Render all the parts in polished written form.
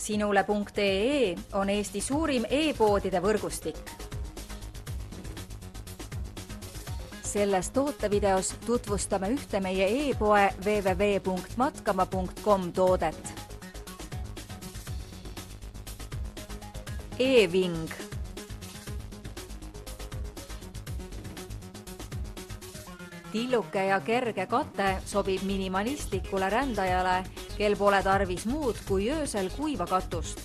Sinule.ee on Eesti suurim e-poodide võrgustik. Selles tootevideos tutvustame ühte meie e-poe www.matkama.com toodet. E-Wing. Tilluke ja kerge kate sobib minimalistlikule rändajale, kel pole tarvis muud kui öösel kuiva katust.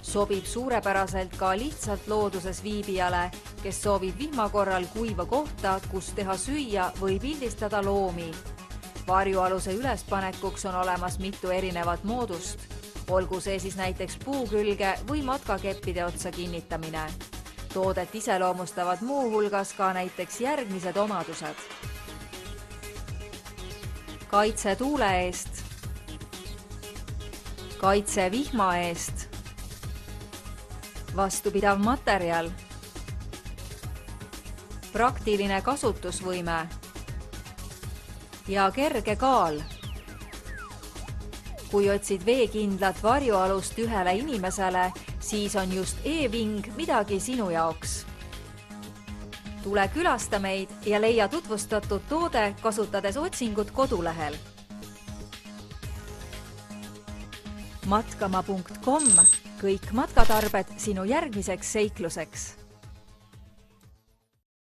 Sobib suurepäraselt ka lihtsalt looduses viibijale, kes soovib vihma korral kuiva kohta, kus teha süüa või pildistada loomi. Varjualuse ülespanekuks on olemas mitu erinevat moodust, olgu see siis näiteks puu külge või matkakeppide otsa kinnitamine. Toodet iseloomustavad muu hulgas ka näiteks järgmised omadused. Kaitse tuule eest, kaitse vihma eest, vastupidav materjal, praktiline kasutusvõime ja kerge kaal. Kui otsid veekindlat varjualust ühele inimesele, siis on just E-Wing midagi sinu jaoks. Tule külasta meid ja leia tutvustatud toode, kasutades otsingut kodulehel. Matkama.com, kõik matkatarbed sinu järgmiseks seikluseks.